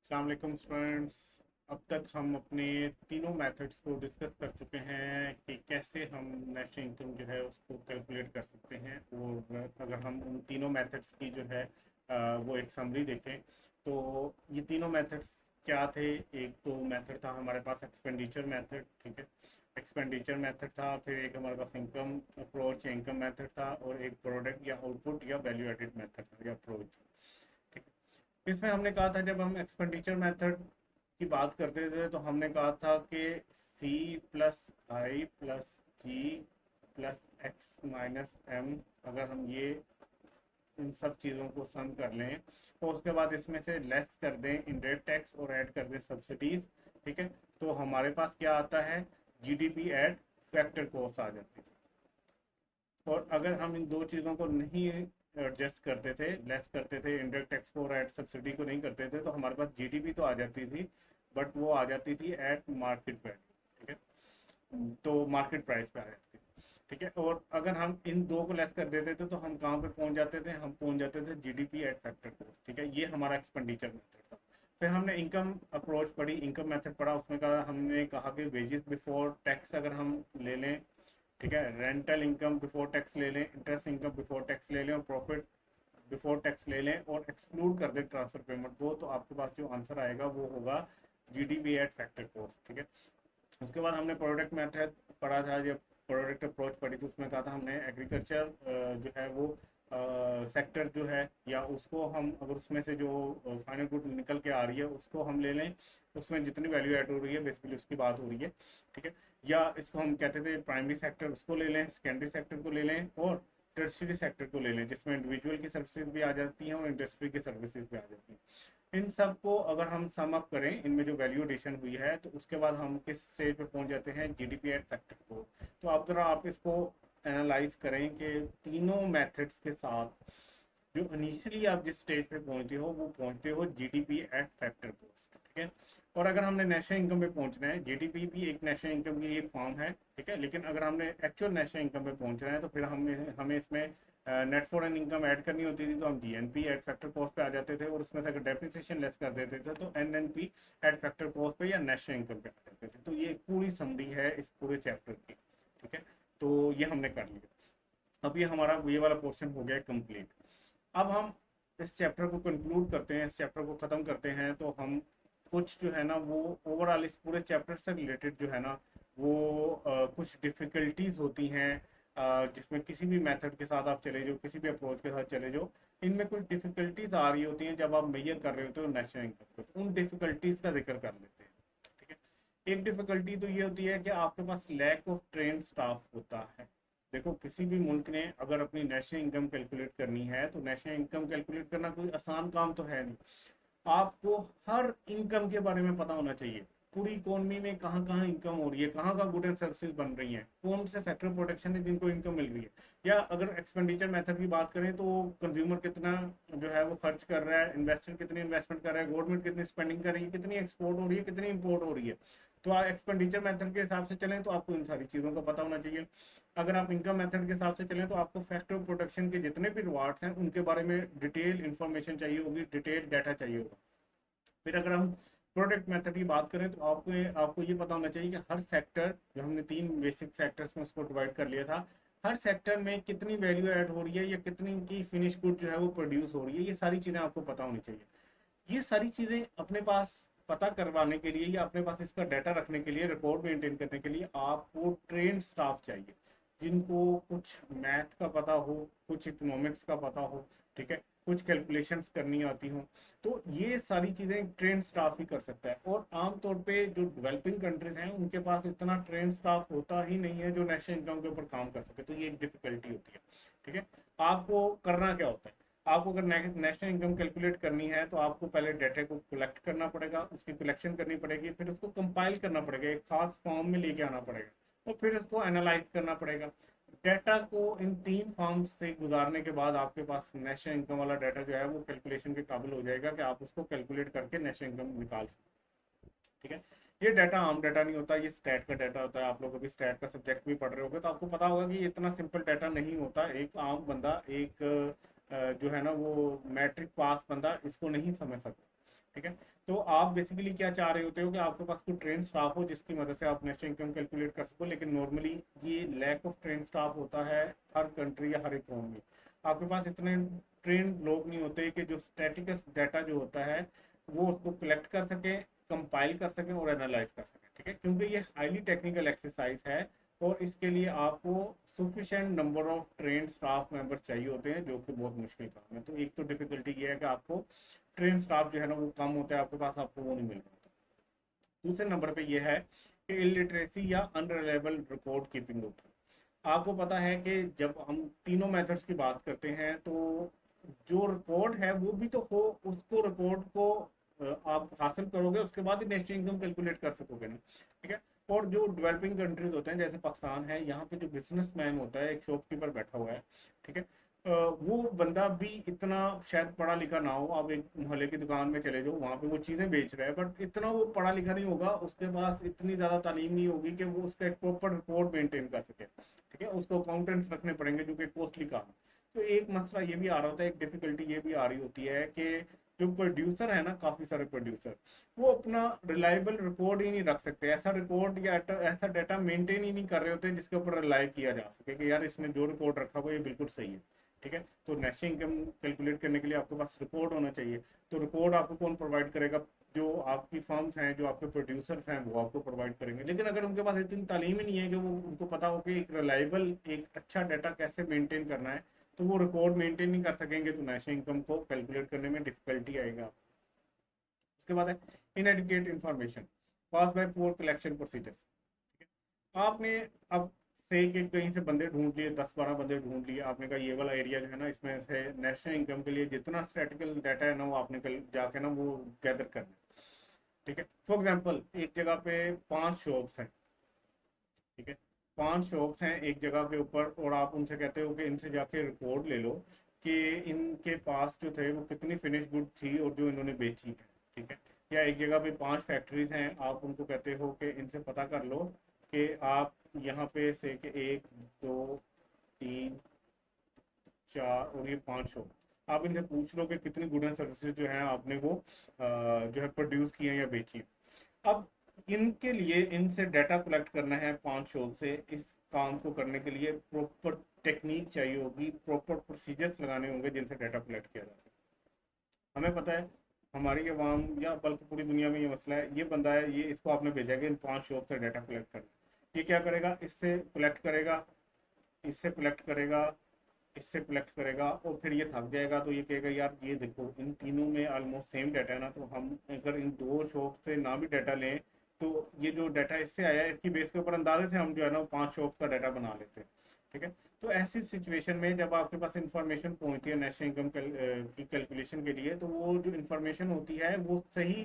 अस्सलाम वालेकुम स्टूडेंट्स। अब तक हम अपने तीनों मेथड्स को डिस्कस कर चुके हैं कि कैसे हम नेशनल इनकम जो है उसको कैलकुलेट कर सकते हैं। और अगर हम उन तीनों मेथड्स की जो है वो एक समरी देखें तो ये तीनों मेथड्स क्या थे। एक तो मेथड था हमारे पास एक्सपेंडिचर मेथड, ठीक है। एक्सपेंडिचर मेथड था, फिर एक हमारे पास इनकम अप्रोच या इनकम मेथड था, और एक प्रोडक्ट या आउटपुट या वैल्यू एडेड मेथड था या अप्रोच, ठीक है। इसमें हमने कहा था, जब हम एक्सपेंडिचर मेथड की बात करते थे तो हमने कहा था कि सी प्लस आई प्लस जी प्लस एक्स माइनस एम, अगर हम ये इन सब चीज़ों को सम कर लें तो उसके बाद इसमें से लेस कर दें इनडायरेक्ट टैक्स और ऐड कर दें सब्सिडीज, ठीक है, तो हमारे पास क्या आता है, जीडीपी एट फैक्टर कॉस्ट आ जाती है। और अगर हम इन दो चीज़ों को नहीं एडजस्ट करते थे, लेस करते थे, इंडायरेक्ट टैक्स को और एट सब्सिडी को नहीं करते थे, तो हमारे पास जीडीपी तो आ जाती थी, बट वो आ जाती थी एट मार्केट वैल्यू, ठीक है, तो मार्केट प्राइस पे आ जाती थी, ठीक है। और अगर हम इन दो को लेस कर देते थे तो हम कहाँ पे पहुंच जाते थे, हम पहुंच जाते थे जीडीपी एट फैक्टर कॉस्ट, ठीक है। ये हमारा एक्सपेंडिचर मेथड था। फिर हमने इनकम अप्रोच पढ़ी, इनकम मेथड पढ़ा, उसमें कहा हमने कहा कि वेजेस बिफोर टैक्स अगर हम ले लें, ठीक है, रेंटल इनकम बिफोर टैक्स ले लें, इंटरेस्ट इनकम बिफोर टैक्स ले लें और प्रॉफिट बिफोर टैक्स ले लें और एक्सक्लूड कर दें ट्रांसफर पेमेंट को, तो आपके पास जो आंसर आएगा वो होगा जीडीपी एट फैक्टर कॉस्ट, ठीक है। उसके बाद हमने प्रोडक्ट मेथड पढ़ा था, जब प्रोडक्ट अप्रोच पढ़ी थी उसमें कहा था हमने एग्रीकल्चर जो है वो सेक्टर जो है, या उसको हम अगर उसमें से जो फाइनल गुड निकल के आ रही है उसको हम ले लें, उसमें जितनी वैल्यू ऐड हो रही है बेसिकली उसकी बात हो रही है, ठीक है। या इसको हम कहते थे प्राइमरी सेक्टर, उसको ले लें, सेकेंडरी सेक्टर को ले लें और टर्शियरी सेक्टर को ले लें, जिसमें इंडिविजुअल की सर्विसेज भी आ जाती हैं और इंडस्ट्री की सर्विसेज भी आ जाती हैं। इन सब को अगर हम सम अप करें, इनमें जो वैल्यू एडिशन हुई है, तो उसके बाद हम किस स्टेज पे पहुंच जाते हैं, जीडीपी एट फैक्टर को। तो आप जरा आप इसको एनालाइज करें कि तीनों मेथड्स के साथ जो इनिशियली आप जिस स्टेज पे पहुंचते हो वो पहुंचते हो जीडीपी एट फैक्टर कॉस्ट, ठीक है। और अगर हमने नेशनल इनकम पे पहुंचना है, जीडीपी भी एक नेशनल इनकम की एक फॉर्म है, ठीक है, लेकिन अगर हमने एक्चुअल नेशनल इनकम पे पहुंचना है तो फिर हमें हमें इसमें नेट फॉरेन इनकम ऐड करनी होती थी, तो हम जीएनपी एट फैक्टर कॉस्ट पे आ जाते थे, और उसमें से अगर डेप्रिसिएशन लेस कर देते थे तो एनएनपी एट फैक्टर कॉस्ट पे या नेशनल इनकम पे आ जाते थे। तो ये पूरी समरी है इस पूरे चैप्टर की, ठीक है। तो ये हमने कर लिया। अब ये हमारा ये वाला पोर्शन हो गया कंप्लीट। अब हम इस चैप्टर को कंक्लूड करते हैं, इस चैप्टर को ख़त्म करते हैं, तो हम कुछ जो है ना वो ओवरऑल इस पूरे चैप्टर से रिलेटेड जो है ना वो कुछ डिफ़िकल्टीज होती हैं, जिसमें किसी भी मेथड के साथ आप चले जाओ, किसी भी अप्रोच के साथ चले जाओ, इनमें कुछ डिफ़िकल्टीज आ रही होती हैं जब आप मेजर कर रहे होते हो नेशनल इनकम को। उन डिफ़िकल्टीज का जिक्र कर लेते हैं, ठीक है। एक डिफ़िकल्टी तो ये होती है कि आपके पास लैक ऑफ ट्रेन स्टाफ होता है। देखो, किसी भी मुल्क ने अगर अपनी नेशनल इनकम कैलकुलेट करनी है तो नेशनल इनकम कैलकुलेट करना कोई आसान काम तो है नहीं। आपको हर इनकम के बारे में पता होना चाहिए, पूरी इकोनॉमी में कहाँ कहाँ इनकम हो रही है, कहाँ कहाँ गुड एंड सर्विसेज बन रही हैं, कौन से फैक्टर प्रोटेक्शन है जिनको इनकम मिल रही है। या अगर एक्सपेंडिचर मेथड की बात करें तो कंज्यूमर कितना जो है वो खर्च कर रहा है, इन्वेस्टर कितनी इन्वेस्टमेंट कर रहा है, गवर्नमेंट कितनी स्पेंडिंग कर रही है, कितनी एक्सपोर्ट हो रही है, कितनी इंपोर्ट हो रही है। तो आप एक्सपेंडिचर मेथड के हिसाब से चलें तो आपको इन सारी चीज़ों का पता होना चाहिए। अगर आप इनकम मेथड के हिसाब से चलें तो आपको फैक्टर प्रोटेक्शन के जितने भी रिवार्ड्स हैं उनके बारे में डिटेल इंफॉर्मेशन चाहिए होगी, डिटेल डाटा चाहिए होगा। फिर अगर हम प्रोडक्ट मेथड की बात करें तो आपको आपको ये पता होना चाहिए कि हर सेक्टर, जो हमने तीन बेसिक सेक्टर्स में उसको डिवाइड कर लिया था, हर सेक्टर में कितनी वैल्यू ऐड हो रही है या कितनी की फिनिश गुड जो है वो प्रोड्यूस हो रही है, ये सारी चीज़ें आपको पता होनी चाहिए। ये सारी चीज़ें अपने पास पता करवाने के लिए या अपने पास इसका डाटा रखने के लिए, रिकॉर्ड मेंटेन करने के लिए आपको ट्रेन स्टाफ चाहिए, जिनको कुछ मैथ का पता हो, कुछ इकोनॉमिक्स का पता हो, ठीक है, कुछ कैलकुलेशंस करनी आती हो। तो ये सारी चीज़ें ट्रेन स्टाफ ही कर सकता है, और आमतौर पे जो डेवलपिंग कंट्रीज हैं उनके पास इतना ट्रेन स्टाफ होता ही नहीं है जो नेशनल इनकम के ऊपर काम कर सके, तो ये एक डिफिकल्टी होती है, ठीक है। आपको करना क्या होता है, आपको अगर नेशनल इनकम कैलकुलेट करनी है तो आपको पहले डाटा को कलेक्ट करना पड़ेगा, उसकी कलेक्शन करनी पड़ेगी, फिर उसको कंपाइल करना पड़ेगा, एक खास फॉर्म में लेके आना पड़ेगा, और फिर उसको एनालाइज करना पड़ेगा। डाटा को इन तीन फॉर्म से गुजारने के बाद आपके पास नेशनल इनकम वाला डाटा जो है वो कैलकुलेशन के काबिल हो जाएगा कि आप उसको कैलकुलेट करके नेशनल इनकम निकाल सकते, ठीक है। ये डाटा आम डाटा नहीं होता, ये स्टैट का डाटा होता है। आप लोग अभी स्टैट का सब्जेक्ट भी पढ़ रहे होगे तो आपको पता होगा कि ये इतना सिंपल डाटा नहीं होता। एक आम बंदा, एक जो है ना वो मैट्रिक पास बंदा इसको नहीं समझ सकता, ठीक है। तो आप बेसिकली क्या चाह रहे होते हो कि आपके पास कोई ट्रेन स्टाफ हो जिसकी मदद से आप नेशनल इनकम कैलकुलेट कर सको, लेकिन नॉर्मली ये लैक ऑफ ट्रेन स्टाफ होता है हर कंट्री या हर इकोनॉमी में। आपके पास इतने ट्रेन लोग नहीं होते कि जो स्टैटिकस डाटा जो होता है वो उसको कलेक्ट कर सके, कंपाइल कर सकें और एनालाइज कर सकें, ठीक है, क्योंकि ये हाईली टेक्निकल एक्सरसाइज है और इसके लिए आपको sufficient number of train staff members चाहिए होते हैं, जो कि बहुत मुश्किल काम है। तो एक तो डिफिकल्टी ये है कि आपको ट्रेन स्टाफ जो है ना वो कम होता है आपके पास, आपको वो नहीं मिल पाता। दूसरे नंबर पे ये है कि इलिटरेसी या अनरिलायबल रिकॉर्ड कीपिंग होती है। आपको पता है कि जब हम तीनों मेथड्स की बात करते हैं तो जो रिकॉर्ड है वो भी तो हो, उसको रिकॉर्ड को आप हासिल करोगे उसके बाद ही नेशनल इनकम कैलकुलेट कर सकोगे ना, ठीक है। और जो डेवलपिंग कंट्रीज होते हैं जैसे पाकिस्तान है, यहाँ पे जो बिजनेसमैन होता है, एक शॉपकीपर बैठा हुआ है, ठीक है, वो बंदा भी इतना शायद पढ़ा लिखा ना हो। आप एक मोहल्ले की दुकान में चले जाओ, वहाँ पे वो चीज़ें बेच रहा है, बट इतना वो पढ़ा लिखा नहीं होगा, उसके पास इतनी ज़्यादा तालीम नहीं होगी कि वो उसका एक प्रॉपर रिकॉर्ड मेंटेन कर सके, ठीक है। उसको अकाउंटेंट्स रखने पड़ेंगे जो कि कॉस्टली काम है। तो एक मसला ये भी आ रहा होता है, एक डिफिकल्टी ये भी आ रही होती है कि जो प्रोड्यूसर है ना, काफ़ी सारे प्रोड्यूसर वो अपना रिलायबल रिकॉर्ड ही नहीं रख सकते, ऐसा रिकॉर्ड या ऐसा डाटा मेंटेन ही नहीं कर रहे होते जिसके ऊपर रिलाई किया जा सके कि यार इसने जो रिकॉर्ड रखा हुआ ये बिल्कुल सही है, ठीक है। तो नेशनल इनकम कैलकुलेट करने के लिए आपके पास रिकॉर्ड होना चाहिए। तो रिकॉर्ड आपको कौन प्रोवाइड करेगा? जो आपकी फर्म्स हैं, जो आपके प्रोड्यूसर्स हैं, वो आपको प्रोवाइड करेंगे। लेकिन अगर उनके पास इतनी तालीम ही नहीं है कि वो उनको पता हो कि एक रिलायबल, एक अच्छा डाटा कैसे मेंटेन करना है, तो वो रिकॉर्ड मेंटेन नहीं कर सकेंगे, तो नेशनल इनकम को कैलकुलेट करने में डिफिकल्टी आएगा। उसके बाद है inadequate information pass bye poor collection procedure. आपने अब से कि कहीं से बंदे ढूंढ लिए, 10-12 बंदे ढूंढ लिए, आपने कहा ये वाला एरिया जो है ना इसमें से नेशनल इनकम के लिए जितना स्टैटिकल डाटा है ना वो आपने कल जाके ना वो गैदर करना है, ठीक है। फॉर एग्जांपल एक जगह पे 5 शॉप्स हैं, ठीक है, 5 शॉप्स हैं एक जगह के ऊपर, और आप उनसे कहते हो कि इनसे जाके रिकॉर्ड ले लो कि इनके पास जो थे वो कितनी फिनिश गुड थी और जो इन्होंने बेची है, ठीक है। या एक जगह पे 5 फैक्ट्रीज हैं, आप उनको कहते हो कि इनसे पता कर लो कि आप यहाँ पे से कि 1, 2, 3, 4 और ये 5 शॉप, आप इनसे पूछ लो कि कितनी गुड एंड सर्विसेज जो है आपने वो जो है प्रोड्यूस किए हैं या बेची। अब इनके लिए इनसे डाटा कलेक्ट करना है 5 शॉप से, इस काम को करने के लिए प्रॉपर टेक्निक चाहिए होगी, प्रॉपर प्रोसीजर्स लगाने होंगे जिनसे डाटा कलेक्ट किया जा सके। हमें पता है हमारी आवाम या बल्कि पूरी दुनिया में ये मसला है, ये बंदा है, ये इसको आपने भेजा कि इन 5 शॉप से डाटा कलेक्ट करना, ये क्या करेगा? इससे कलेक्ट करेगा, इससे कलेक्ट करेगा, इससे कलेक्ट करेगा, और फिर ये थक जाएगा तो ये कहेगा यार ये देखो इन तीनों में ऑलमोस्ट सेम डाटा है ना, तो हम अगर इन 2 शॉप से ना भी डाटा लें तो ये जो डाटा इससे आया है इसकी बेस के ऊपर अंदाजे से हम जो है ना 5 शॉप का डाटा बना लेते हैं, ठीक है। तो ऐसी सिचुएशन में जब आपके पास इंफॉर्मेशन पहुंचती है नेशनल इनकम की कैलकुलेशन के लिए, तो वो जो इंफॉर्मेशन होती है वो सही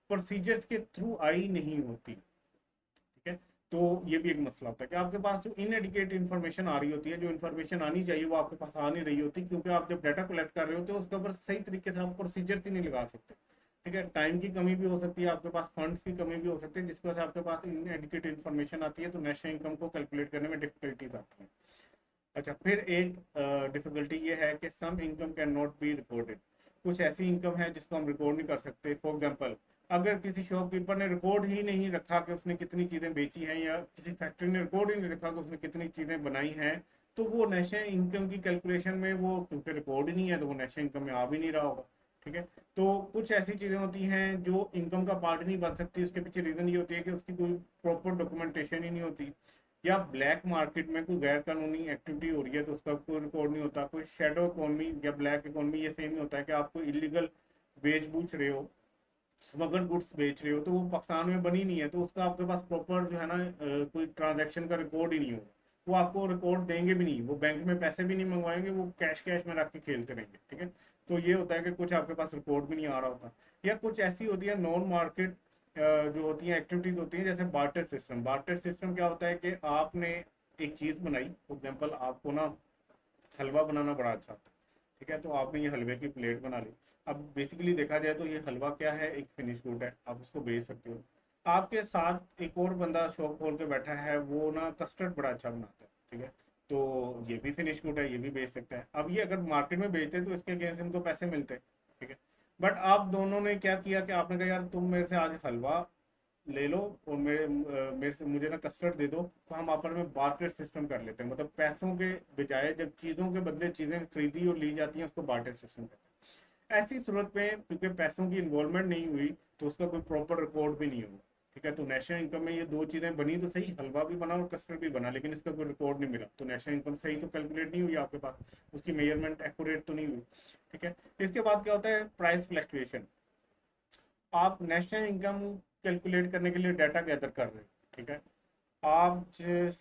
प्रोसीजर्स के थ्रू आई नहीं होती, ठीक है। तो ये भी एक मसला होता है कि आपके पास जो इनएडिकेट इन्फॉर्मेशन आ रही होती है, जो इन्फॉर्मेशन आनी चाहिए वो आपके पास आ नहीं रही होती, क्योंकि आप जब डाटा कलेक्ट कर रहे होते हो उसके ऊपर सही तरीके से आप प्रोसीजर्स ही नहीं लगा सकते, ठीक है। टाइम की कमी भी हो सकती है, आपके पास फंड्स की कमी भी हो सकती है, जिसकी वजह से आपके पास इनएडिकेट इन्फॉर्मेशन आती है, तो नेशनल इनकम को कैलकुलेट करने में डिफिकल्टीज आती है। अच्छा, फिर एक डिफिकल्टी ये है कि some income can not be recorded. कुछ ऐसी इनकम है जिसको हम रिकॉर्ड नहीं कर सकते। फॉर एग्जांपल, अगर किसी शॉपकीपर ने रिकॉर्ड ही नहीं रखा कि उसने कितनी चीज़ें बेची हैं, या किसी फैक्ट्री ने रिकॉर्ड ही नहीं रखा कि उसने कितनी चीज़ें बनाई हैं, तो वो नेशनल इनकम की कैलकुलेशन में वो, क्योंकि रिकॉर्ड ही नहीं है तो वो नेशनल इनकम में आ भी नहीं रहा होगा, ठीक है। तो कुछ ऐसी चीज़ें होती हैं जो इनकम का पार्ट नहीं बन सकती, उसके पीछे रीज़न ये होती है कि उसकी कोई प्रॉपर डॉक्यूमेंटेशन ही नहीं होती, या ब्लैक मार्केट में कोई गैर कानूनी एक्टिविटी हो रही है तो उसका कोई रिकॉर्ड नहीं होता। कोई शेडो इकोनॉमी या ब्लैक इकोनॉमी, ये सेम ही होता है कि आप कोई इलीगल बेच बूच रहे हो, स्मगल गुड्स बेच रहे हो, तो वो पाकिस्तान में बनी नहीं है, तो उसका आपके पास प्रॉपर जो है ना कोई ट्रांजैक्शन का रिकॉर्ड ही नहीं होगा। वो आपको रिकॉर्ड देंगे भी नहीं, वो बैंक में पैसे भी नहीं मंगवाएंगे, वो कैश कैश में रख के खेलते रहेंगे, ठीक है। तो ये होता है कि कुछ आपके पास रिकॉर्ड भी नहीं आ रहा होता। या कुछ ऐसी होती है नॉन मार्केट जो होती हैं एक्टिविटीज होती हैं, जैसे बार्टर सिस्टम। बार्टर सिस्टम क्या होता है कि आपने एक चीज़ बनाई, फॉर एग्जाम्पल आपको ना हलवा बनाना बड़ा अच्छा आता है, ठीक है, तो आपने ये हलवे की प्लेट बना ली। अब बेसिकली देखा जाए तो ये हलवा क्या है, एक फिनिश गुड है, आप उसको बेच सकते हो। आपके साथ एक और बंदा शॉप खोल के बैठा है, वो ना कस्टर्ड बड़ा अच्छा बनाता है, ठीक है, तो ये भी फिनिश गुड है, ये भी बेच सकता है। अब ये अगर मार्केट में बेचते हैं तो इसके अगेंस्ट इनको पैसे मिलते हैं, ठीक है। बट आप दोनों ने क्या किया कि आपने कहा यार तुम मेरे से आज हलवा ले लो और मेरे से मुझे ना कस्टर्ड दे दो, तो हम आपस में बार्टर सिस्टम कर लेते हैं, मतलब पैसों के बजाय जब चीज़ों के बदले चीज़ें खरीदी और ली जाती हैं उसको बार्टर सिस्टम कहते हैं। ऐसी सूरत में क्योंकि पैसों की इन्वॉल्वमेंट नहीं हुई तो उसका कोई प्रॉपर रिकॉर्ड भी नहीं होगा। ठीक है, तो नेशनल इनकम में ये दो चीज़ें बनी तो सही, हलवा भी बना और कस्टर्ड भी बना, लेकिन इसका कोई रिकॉर्ड नहीं मिला, तो नेशनल इनकम सही तो कैलकुलेट नहीं हुई आपके पास, उसकी मेजरमेंट एक्यूरेट तो नहीं हुई। ठीक है, इसके बाद क्या होता है, प्राइस फ्लक्चुएशन। आप नेशनल इनकम कैलकुलेट करने के लिए डाटा गैदर कर रहे हैं। ठीक है, आप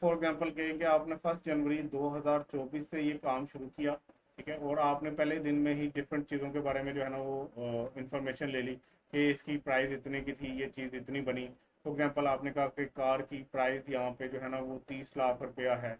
फॉर एग्जांपल कहें कि आपने 1 जनवरी 2024 से ये काम शुरू किया। ठीक है, और आपने पहले दिन में ही डिफरेंट चीज़ों के बारे में जो है ना वो इंफॉर्मेशन ले ली कि इसकी प्राइस इतने की थी, ये चीज़ इतनी बनी। फॉर एग्जांपल आपने कहा कि कार की प्राइस यहाँ पे जो है ना वो 30 लाख रुपया है।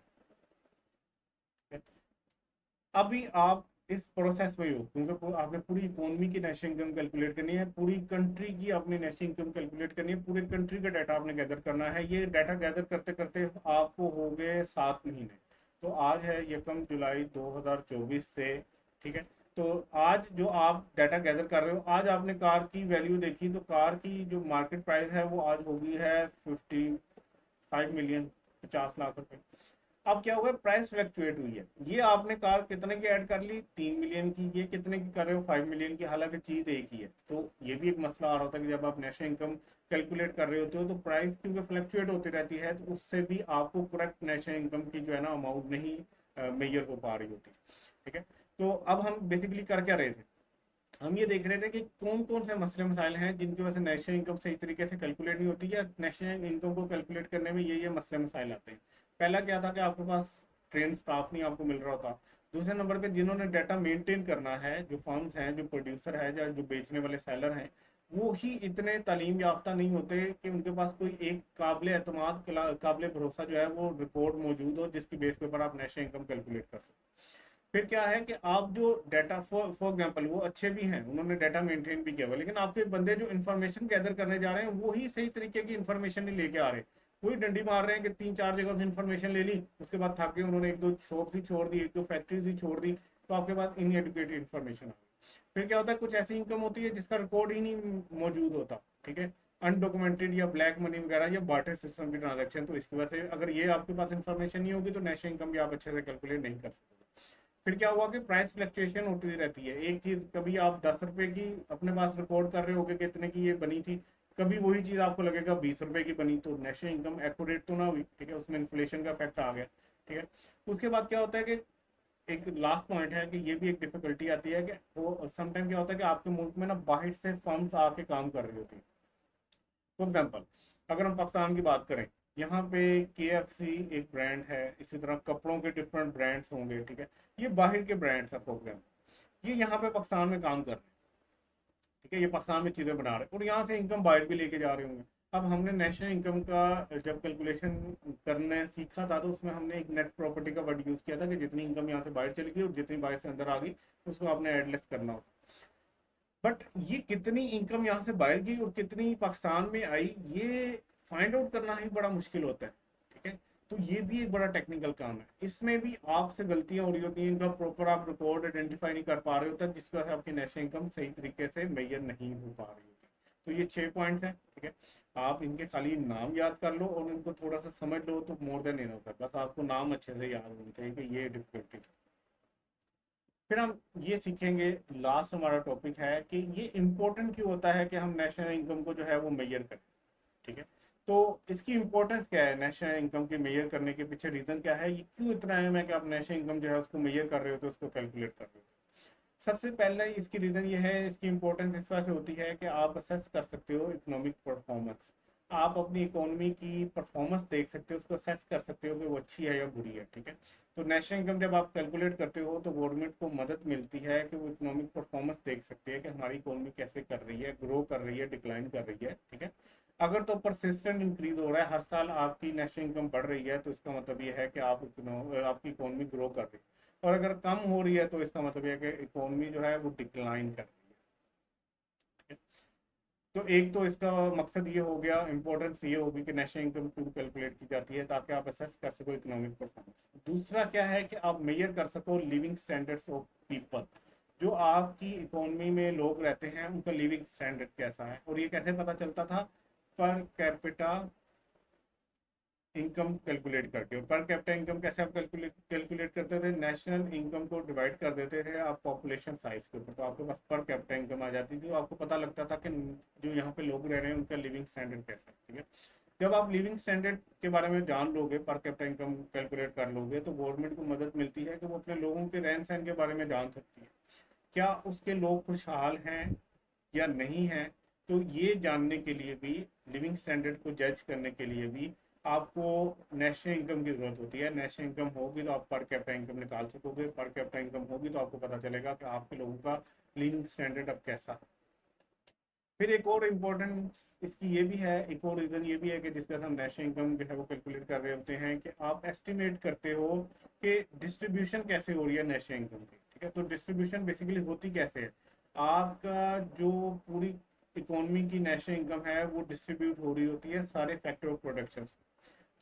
अभी आप इस प्रोसेस में हो क्योंकि आपने पूरी इकोनॉमी की नेशनल इनकम कैलकुलेट करनी है, पूरी कंट्री की अपनी नेशनल इनकम कैलकुलेट करनी है, पूरे कंट्री का डाटा आपने गैदर करना है। ये डाटा गैदर करते करते आपको हो गए 7 महीने। तो आज है 1 जुलाई 2024 से। ठीक है, तो आज जो आप डाटा गैदर कर रहे हो, आज आपने कार की वैल्यू देखी तो कार की जो मार्केट प्राइस है वो आज होगी है 55 मिलियन, 50 लाख रुपए। अब क्या हुआ, प्राइस फ्लक्चुएट हुई है। ये आपने कार कितने की ऐड कर ली, 3 मिलियन की, ये कितने की कर रहे हो, 5 मिलियन की, हालांकि चीज एक ही है। तो ये भी एक मसला आ रहा होता है कि जब आप नेशनल इनकम कैलकुलेट कर रहे होते हो तो प्राइस क्योंकि फ्लक्चुएट होती रहती है तो उससे भी आपको करेक्ट नेशनल इनकम की जो है ना अमाउंट नहीं मेजर हो पा रही होती। ठीक है, तो अब हम बेसिकली कर क्या रहे थे, हम ये देख रहे थे कि कौन कौन से मसले मसाइल हैं जिनकी वजह से नेशनल इनकम सही तरीके से कैलकुलेट नहीं होती, या नेशनल इनकम को कैलकुलेट करने में ये मसले मसाइल आते हैं। पहला क्या था कि आपके पास ट्रेन स्टाफ नहीं आपको मिल रहा होता। दूसरे नंबर पे जिन्होंने डाटा मेंटेन करना है, जो फर्म्स हैं, जो प्रोड्यूसर है या जो बेचने वाले सेलर हैं, वो ही इतने तालीम याफ्ता नहीं होते कि उनके पास कोई एक काबिल एतमाद काबिल भरोसा जो है वो रिपोर्ट मौजूद हो जिसकी बेस के ऊपर आप नेशनल इनकम कैलकुलेट कर सकते। फिर क्या है कि आप जो डाटा फॉर एग्जांपल वो अच्छे भी हैं, उन्होंने डाटा मेंटेन भी किया हुआ, लेकिन आपके बंदे जो इन्फॉर्मेशन गैदर करने जा रहे हैं वो ही सही तरीके की इन्फॉर्मेशन नहीं लेके आ रहे। वही डंडी मार रहे हैं कि 3-4 जगह से इन्फॉर्मेशन ले ली, उसके बाद थक गए, उन्होंने एक दो शॉप्स ही छोड़ दी, एक दो फैक्ट्रीज ही छोड़ दी, तो आपके पास इनएडुकेटेड इन्फॉर्मेशन आ गई। फिर क्या होता है, कुछ ऐसी इनकम होती है जिसका रिकॉर्ड ही नहीं मौजूद होता। ठीक है, अनडॉक्यूमेंटेड या ब्लैक मनी वगैरह या बार्टर सिस्टम की ट्रांजेक्शन, तो इसकी वजह से अगर ये आपके पास इन्फॉर्मेशन नहीं होगी तो नेशनल इनकम भी आप अच्छे से कैलकुलेट नहीं कर सकते। फिर क्या हुआ कि प्राइस फ्लक्चुएशन होती रहती है, एक चीज कभी आप 10 रुपए की अपने पास रिकॉर्ड कर रहे होगे कितने की ये बनी थी, कभी वही चीज आपको लगेगा 20 रुपए की बनी, तो नेशनल इनकम एक्यूरेट तो ना हुई। ठीक है, उसमें इन्फ्लेशन का इफेक्ट आ गया। ठीक है, उसके बाद क्या होता है कि एक लास्ट पॉइंट है कि ये भी एक डिफिकल्टी आती है कि वो समटाइम क्या होता है कि आपके मुल्क में ना बाहर से फर्म्स आके काम कर रही होती है। फॉर एग्जाम्पल अगर हम पाकिस्तान की बात करें, यहाँ पे KFC एक ब्रांड है, इसी तरह कपड़ों के डिफरेंट ब्रांड्स होंगे। ठीक है, ये बाहर के ब्रांड्स हैं फॉर एग्जाम्पल, ये यहाँ पे पाकिस्तान में काम कर रहे हैं। ठीक है, ये पाकिस्तान में चीज़ें बना रहे हैं और यहाँ से इनकम बाहर भी लेके जा रहे होंगे। अब हमने नेशनल इनकम का जब कैलकुलेशन करने सीखा था तो उसमें हमने एक नेट प्रॉपर्टी का वर्ड यूज़ किया था कि जितनी इनकम यहाँ से बाहर चली गई और जितनी बाहर से अंदर आ गई उसको आपने एडलेस करना होता। बट ये कितनी इनकम यहाँ से बाहर गई और कितनी पाकिस्तान में आई, ये फाइंड आउट करना ही बड़ा मुश्किल होता है। ठीक है, तो ये भी एक बड़ा टेक्निकल काम है, इसमें भी आपसे गलतियां हो रही होती हैं, इनका प्रॉपर आप रिकॉर्ड आइडेंटिफाई नहीं कर पा रहे होते जिसकी वजह से आपकी नेशनल इनकम सही तरीके से मेजर नहीं हो पा रही होती। तो ये 6 पॉइंट्स हैं। ठीक है, आप इनके खाली नाम याद कर लो और इनको थोड़ा सा समझ लो तो मोर देन इनफ है, बस आपको नाम अच्छे से याद होने चाहिए कि ये डिफिकल्टी। फिर हम ये सीखेंगे, लास्ट हमारा टॉपिक है कि ये इम्पोर्टेंट क्यों होता है कि हम नेशनल इनकम को जो है वो मेजर करें। ठीक है, तो इसकी इंपॉर्टेंस क्या है, नेशनल इनकम की मेजर करने के पीछे रीजन क्या है, ये क्यों इतना अहम है कि आप नेशनल इनकम जो है उसको मेजर कर रहे हो तो उसको कैलकुलेट कर रहे हो। सबसे पहले इसकी रीजन ये है, इसकी इंपॉर्टेंस इस वजह से होती है कि आप असेस कर सकते हो इकोनॉमिक परफॉर्मेंस। आप अपनी इकोनॉमी की परफॉर्मेंस देख सकते हो, उसको असेस कर सकते हो कि वो अच्छी है या बुरी है। ठीक है, तो नेशनल इनकम जब आप कैलकुलेट करते हो तो गवर्नमेंट को मदद मिलती है कि वो इकोनॉमिक परफॉर्मेंस देख सकती है कि हमारी इकोनॉमी कैसे कर रही है, ग्रो कर रही है, डिक्लाइन कर रही है। ठीक है, अगर तो परसिस्टेंट इंक्रीज हो रहा है, हर साल आपकी नेशनल इनकम बढ़ रही है, तो इसका मतलब ये है कि आपकी इकोनॉमी ग्रो कर रही है। और अगर कम हो रही है तो इसका मतलब ये है कि इकोनॉमी जो है वो डिक्लाइन कर रही है। तो एक तो इसका मकसद ये हो गया, इंपॉर्टेंस ये होगी कि नेशनल इनकम क्यों कैलकुलेट की जाती है, ताकि आप असेस कर सको इकोनॉमिक परफॉर्मेंस। दूसरा क्या है कि आप मेजर कर सको लिविंग स्टैंडर्ड्स ऑफ पीपल। जो आपकी इकोनॉमी में लोग रहते हैं उनका लिविंग स्टैंडर्ड कैसा है। और ये कैसे पता चलता था? पर कैपिटा इनकम कैलकुलेट करके। पर कैपिटा इनकम कैसे आप कैलकुलेट करते थे? नेशनल इनकम को डिवाइड कर देते थे आप पॉपुलेशन साइज के ऊपर, तो आपके पास पर कैपिटा इनकम आ जाती थी। तो आपको पता लगता था कि जो यहाँ पे लोग रह रहे हैं उनका लिविंग स्टैंडर्ड कैसा है। ठीक है, जब आप लिविंग स्टैंडर्ड के बारे में जान लोगे, पर कैपिटा इनकम कैलकुलेट कर लोगे, तो गवर्नमेंट को मदद मिलती है कि वो अपने लोगों के रहन सहन के बारे में जान सकती है। क्या उसके लोग खुशहाल हैं या नहीं है? तो ये जानने के लिए भी, लिविंग स्टैंडर्ड को जज करने के लिए भी आपको नेशनल इनकम की जरूरत होती है। नेशनल इनकम होगी तो आप पर कैपिटा इनकम निकाल सकोगे, पर कैपिटा इनकम होगी तो आपको पता चलेगा कि आपके लोगों का लिविंग स्टैंडर्ड अब कैसा है। फिर एक और इम्पोर्टेंस इसकी ये भी है, एक और रीज़न ये भी है कि जिसका हम नेशनल इनकम जो है वो कैलकुलेट कर रहे होते हैं, कि आप एस्टिमेट करते हो कि डिस्ट्रीब्यूशन कैसे हो रही है नेशनल इनकम की। ठीक है, तो डिस्ट्रीब्यूशन बेसिकली होती कैसे है? आपका जो पूरी इकोनॉमी की नेशनल इनकम है वो डिस्ट्रीब्यूट हो रही होती है सारे फैक्टर ऑफ प्रोडक्शन।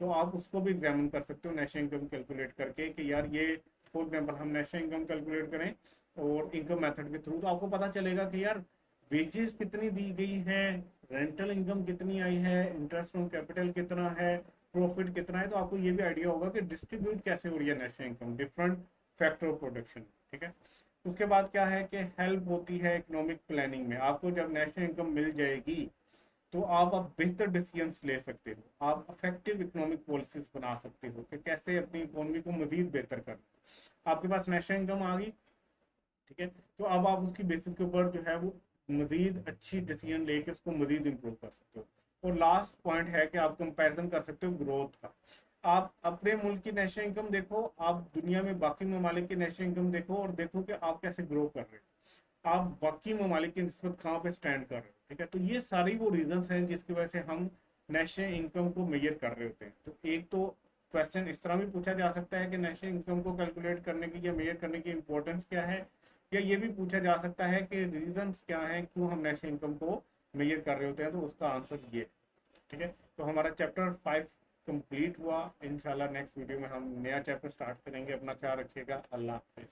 तो आप उसको भी एग्जामिन कर सकते हो नेशनल इनकम कैलकुलेट करके, कि यार ये फॉर एग्जाम्पल हम नेशनल इनकम कैलकुलेट करें और इनकम मेथड के थ्रू, तो आपको पता चलेगा कि यार वेजेस कितनी दी गई है, रेंटल इनकम कितनी आई है, इंटरेस्ट ऑन कैपिटल कितना है, प्रॉफिट कितना है। तो आपको ये भी आइडिया होगा कि डिस्ट्रीब्यूट कैसे हो रही है national income different factor of production. ठीक है, उसके बाद क्या है कि हेल्प होती है इकोनॉमिक प्लानिंग में। आपको जब नेशनल इनकम मिल जाएगी तो आप अब बेहतर डिसीजंस ले सकते हो, आप इफेक्टिव इकोनॉमिक पॉलिसीज बना सकते हो कि कैसे अपनी इकोनॉमी को मजीद बेहतर करना। आपके पास नेशनल इनकम आ गई, ठीक है, तो अब आप उसकी बेसिस के ऊपर जो है वो मजीद अच्छी डिसीजन लेके उसको मजीद इम्प्रूव कर सकते हो। और लास्ट पॉइंट है कि आप कंपैरिजन कर सकते हो ग्रोथ का। आप अपने मुल्क की नेशनल इनकम देखो, आप दुनिया में बाकी ममालिक की नेशनल इनकम देखो, और देखो कि आप कैसे ग्रो कर रहे हो, आप बाकी ममालिक की निस्बत कहाँ पे स्टैंड कर रहे हो। ठीक है, तो ये सारी वो रीजंस हैं जिसकी वजह से हम नेशनल इनकम को मेजर कर रहे होते हैं। तो एक तो क्वेश्चन इस तरह भी पूछा जा सकता है कि नेशनल इनकम को कैलकुलेट करने की या मेजर करने की इंपॉर्टेंस क्या है, या ये भी पूछा जा सकता है कि रीजंस क्या हैं क्यों हम नेशनल इनकम को मेजर कर रहे होते हैं। तो उसका आंसर ये है। ठीक है, तो हमारा चैप्टर 5 कंप्लीट हुआ। इंशाल्लाह नेक्स्ट वीडियो में हम नया चैप्टर स्टार्ट करेंगे। अपना ख्याल रखिएगा। अल्लाह हाफिज़।